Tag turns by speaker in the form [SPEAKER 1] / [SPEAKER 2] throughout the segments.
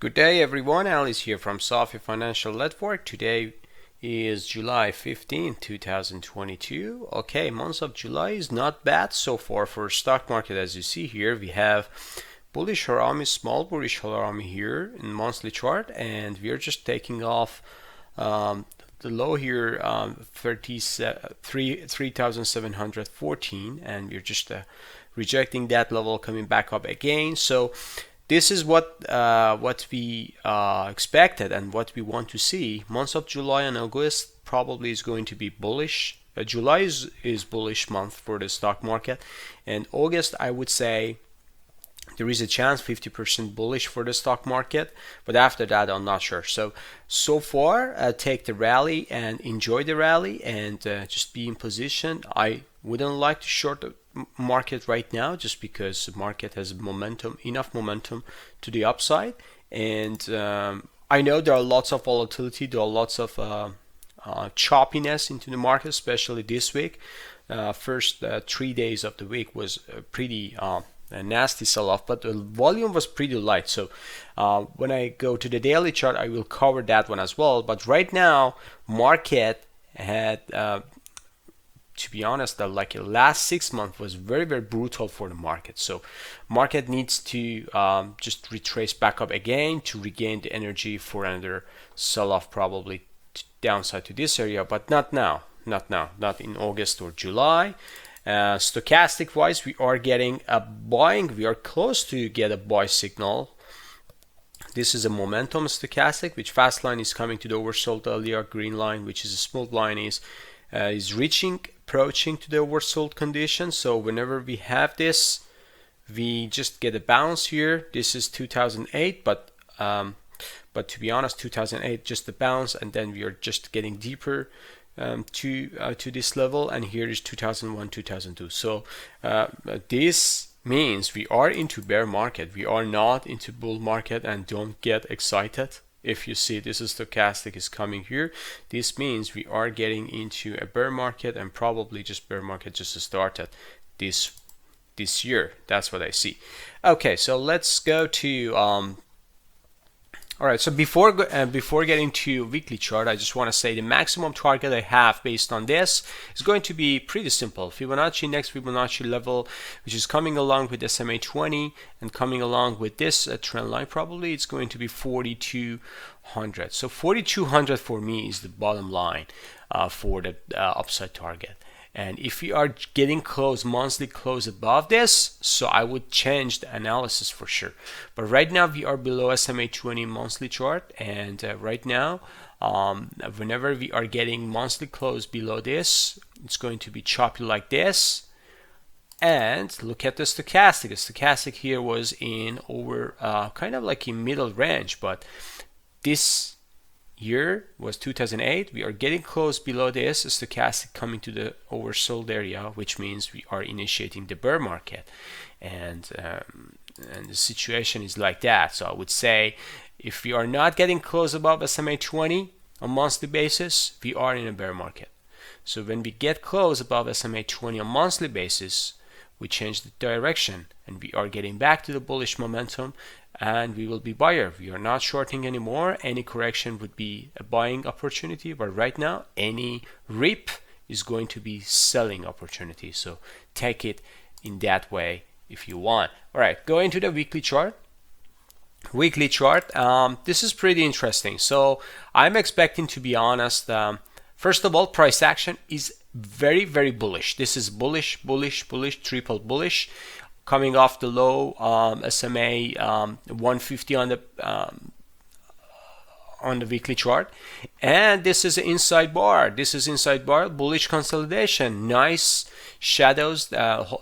[SPEAKER 1] Good day everyone, Alice here from Sophie Financial Network. Today is July 15, 2022. Okay, month of July is not bad so far for stock market. As you see here, we have bullish harami, small bullish harami here in monthly chart, and we are just taking off the low here, 3,714, and we're just rejecting that level, coming back up again. So this is what we expected and what we want to see. Months of July and August probably is going to be bullish. July is bullish month for the stock market, and August I would say there is a chance 50% bullish for the stock market, but after that I'm not sure. So far take the rally and enjoy the rally, and just be in position. I wouldn't like to short the market right now just because the market has enough momentum to the upside, and I know there are lots of volatility, there are lots of choppiness into the market, especially this week. First 3 days of the week was pretty a nasty sell-off, but the volume was pretty light. So when I go to the daily chart, I will cover that one as well. But right now, market had, to be honest, the last 6 months was very, very brutal for the market. So market needs to just retrace back up again to regain the energy for another sell-off, probably downside to this area, but not now, not in August or July. Stochastic wise, we are getting a buying, we are close to get a buy signal. This is a momentum stochastic, which fast line is coming to the oversold earlier, green line, which is a smooth line, is approaching to the oversold condition. So whenever we have this, we just get a bounce here. This is 2008, but to be honest, 2008 just a bounce, and then we are just getting deeper to this level, and here is 2001, 2002. So this means we are into bear market, we are not into bull market, and don't get excited if you see this is stochastic is coming here. This means we are getting into a bear market, and probably just bear market just started this year. That's what I see. Okay, so let's go to all right, so before getting to weekly chart, I just want to say the maximum target I have based on this is going to be pretty simple. Fibonacci, next Fibonacci level, which is coming along with SMA 20 and coming along with this trend line, probably it's going to be 4,200. So 4,200 for me is the bottom line for the upside target. And if we are getting close, monthly close above this, so I would change the analysis for sure. But right now we are below SMA 20 monthly chart, and right now whenever we are getting monthly close below this, it's going to be choppy like this. And look at the stochastic. The stochastic here was in over kind of like in middle range, but this year was 2008. We are getting close below this stochastic, coming to the oversold area, which means we are initiating the bear market, and the situation is like that. So I would say if we are not getting close above SMA 20 on monthly basis, we are in a bear market. So when we get close above SMA 20 on monthly basis, we change the direction and we are getting back to the bullish momentum, and we will be buyer. We are not shorting anymore. Any correction would be a buying opportunity, but right now any rip is going to be selling opportunity. So take it in that way if you want. All right, going to the weekly chart. Weekly chart, this is pretty interesting. So I'm expecting, to be honest, first of all, price action is very, very bullish. This is bullish, bullish, bullish, triple bullish, coming off the low SMA 150 on the weekly chart, and this is an inside bar. This is inside bar, bullish consolidation, nice shadows,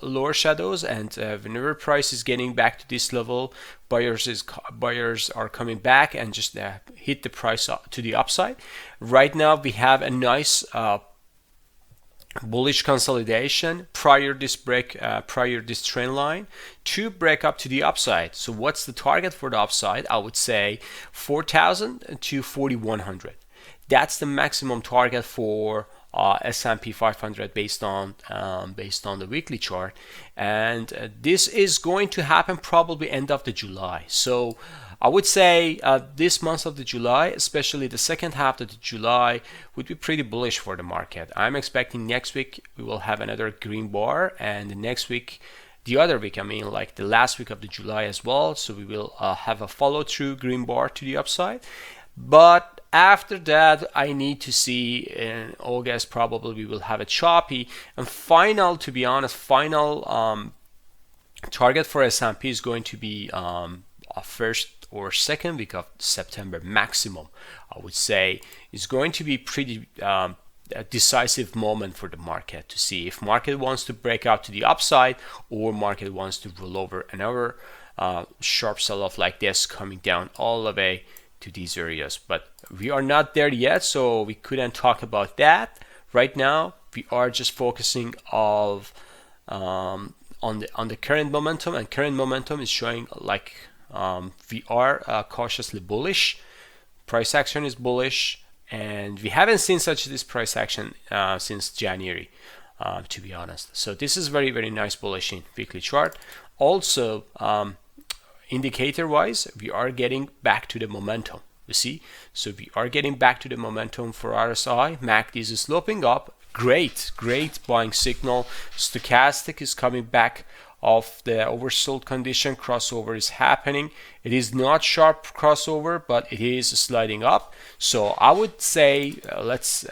[SPEAKER 1] lower shadows, and whenever price is getting back to this level, buyers are coming back and just hit the price up to the upside. Right now we have a nice bullish consolidation prior this trend line to break up to the upside. So what's the target for the upside? I would say 4,000 to 4,100. That's the maximum target for S&P 500 based on the weekly chart, and this is going to happen probably end of the July. So I would say this month of the July, especially the second half of the July, would be pretty bullish for the market. I'm expecting next week we will have another green bar, and the next week, the other week, I mean like the last week of the July as well. So we will have a follow through green bar to the upside. But after that, I need to see in August probably we will have a choppy and final, to be honest, final target for S&P is going to be first or second week of September maximum. I would say is going to be pretty a decisive moment for the market to see if market wants to break out to the upside or market wants to roll over another sharp sell-off like this, coming down all the way to these areas. But we are not there yet, so we couldn't talk about that right now. We are just focusing on the current momentum, and current momentum is showing like we are cautiously bullish. Price action is bullish, and we haven't seen such this price action since January, to be honest. So this is very, very nice bullish in weekly chart. Also, indicator wise, we are getting back to the momentum. You see, so we are getting back to the momentum for RSI. MACD is sloping up. Great buying signal. Stochastic is coming back of the oversold condition. Crossover is happening. It is not sharp crossover, but it is sliding up. So I would say let's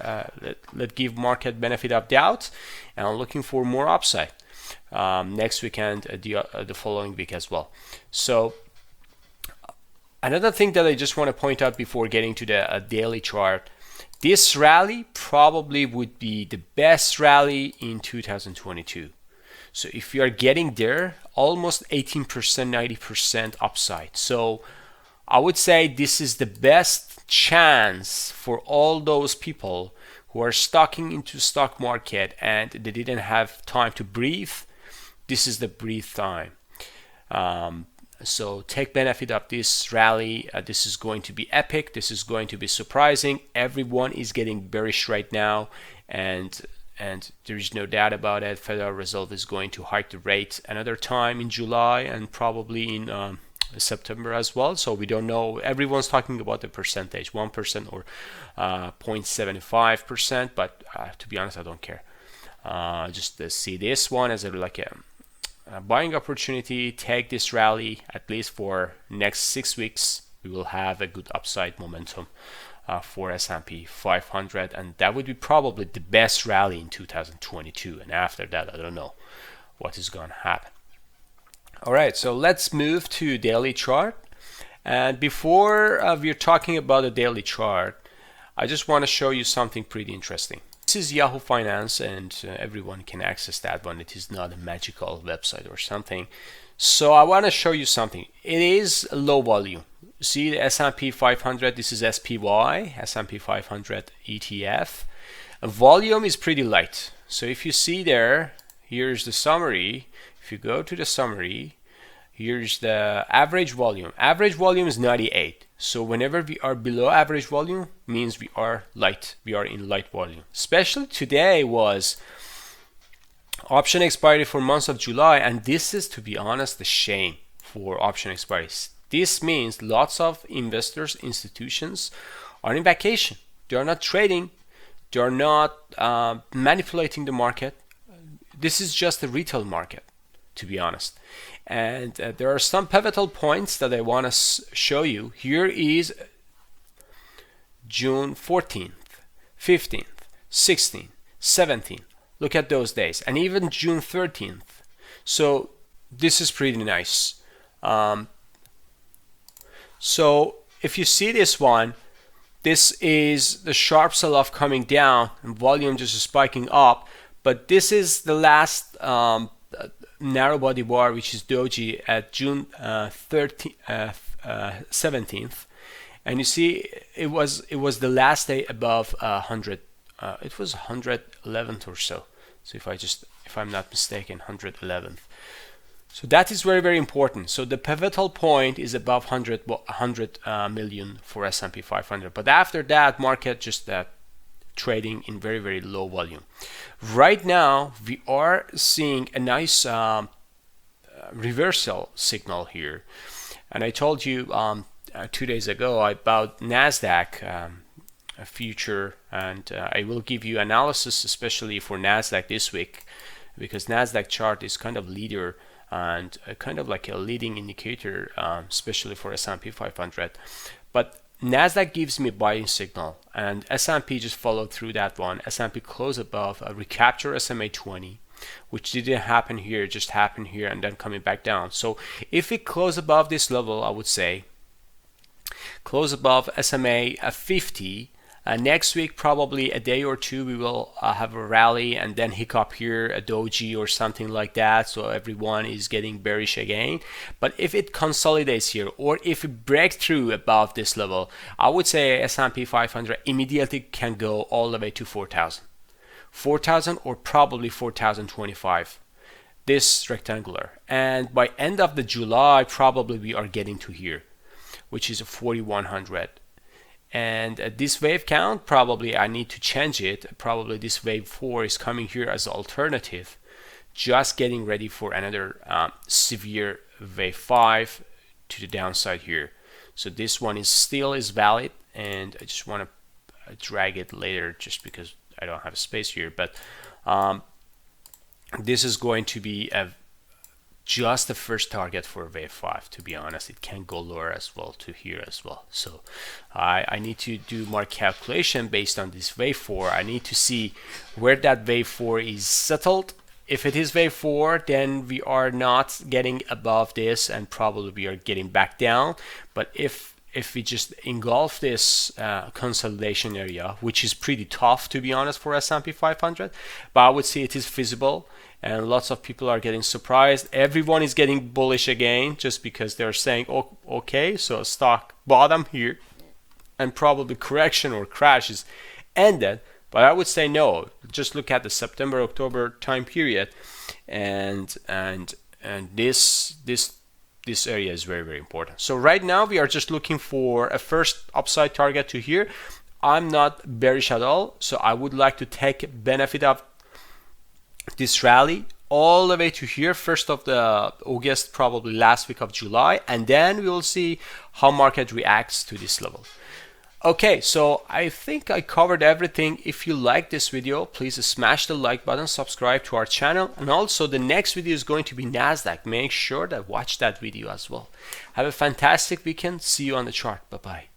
[SPEAKER 1] give market benefit of doubt, and I'm looking for more upside next weekend, the following week as well. So another thing that I just want to point out before getting to the daily chart, this rally probably would be the best rally in 2022. So if you are getting there, almost 18%, 90% upside. So I would say this is the best chance for all those people who are stocking into stock market and they didn't have time to breathe. This is the breathe time. So take benefit of this rally. This is going to be epic. This is going to be surprising. Everyone is getting bearish right now, and there is no doubt about it. Federal Reserve is going to hike the rate another time in July and probably in September as well. So we don't know. Everyone's talking about the percentage, 1% or 0.75%. But to be honest, I don't care. Just see this one as like a buying opportunity. Take this rally at least for next 6 weeks. We will have a good upside momentum for S&P 500, and that would be probably the best rally in 2022. And after that, I don't know what is going to happen. All right, so let's move to daily chart. And before we're talking about the daily chart, I just want to show you something pretty interesting. This is Yahoo Finance, and everyone can access that one. It is not a magical website or something. So I want to show you something. It is low volume. See the S&P 500, this is SPY, S&P 500 ETF. Volume is pretty light. So if you see there, here's the summary. If you go to the summary, here's the average volume. Average volume is 98. So whenever we are below average volume, means we are light. We are in light volume. Especially today was option expiry for month of July, and this is, to be honest, a shame for option expiries. This means lots of investors, institutions are in vacation. They are not trading. They are not manipulating the market. This is just a retail market, to be honest. And there are some pivotal points that I want to show you. Here is June 14th, 15th, 16th, 17th. Look at those days. And even June 13th. So this is pretty nice. So if you see this one, this is the sharp sell-off coming down and volume just spiking up. But this is the last narrow body bar, which is doji at June 17th, and you see it was the last day above 100. It was 111th or so. So if I'm not mistaken, 111th. So that is very, very important. So the pivotal point is above 100 million for S&P 500. But after that, market just trading in very, very low volume. Right now, we are seeing a nice reversal signal here. And I told you 2 days ago about NASDAQ a future, and I will give you analysis especially for NASDAQ this week, because NASDAQ chart is kind of leader and kind of like a leading indicator, especially for S&P 500. But NASDAQ gives me a buying signal, and S&P just followed through that one. S&P closed above a recapture SMA 20, which didn't happen here, it just happened here and then coming back down. So if it close above this level, I would say close above SMA 50. Next week, probably a day or two, we will have a rally and then hiccup here, a doji or something like that. So everyone is getting bearish again. But if it consolidates here, or if it breaks through above this level, I would say S&P 500 immediately can go all the way to 4,000. 4,000 or probably 4,025. This rectangular. And by end of the July, probably we are getting to here, which is 4,100. And this wave count, probably I need to change it. Probably this wave 4 is coming here as an alternative, just getting ready for another severe wave 5 to the downside here. So this one is still valid, and I just want to drag it later just because I don't have space here. But this is going to be just the first target for wave 5. To be honest, it can go lower as well to here as well. So I need to do more calculation based on this wave 4. I need to see where that wave 4 is settled. If it is wave 4, then we are not getting above this, and probably we are getting back down. But if we just engulf this consolidation area, which is pretty tough to be honest for S&P 500, but I would say it is feasible. And lots of people are getting surprised. Everyone is getting bullish again just because they're saying, oh, okay, so stock bottom here and probably correction or crash is ended. But I would say no. Just look at the September-October time period, and this area is very, very important. So right now we are just looking for a first upside target to here. I'm not bearish at all, so I would like to take benefit of this rally all the way to here, first of the August, probably last week of July, and then we will see how market reacts to this level. Okay, so I think I covered everything. If you like this video, please smash the like button, subscribe to our channel, and also the next video is going to be NASDAQ. Make sure that watch that video as well. Have a fantastic weekend. See you on the chart. Bye-bye.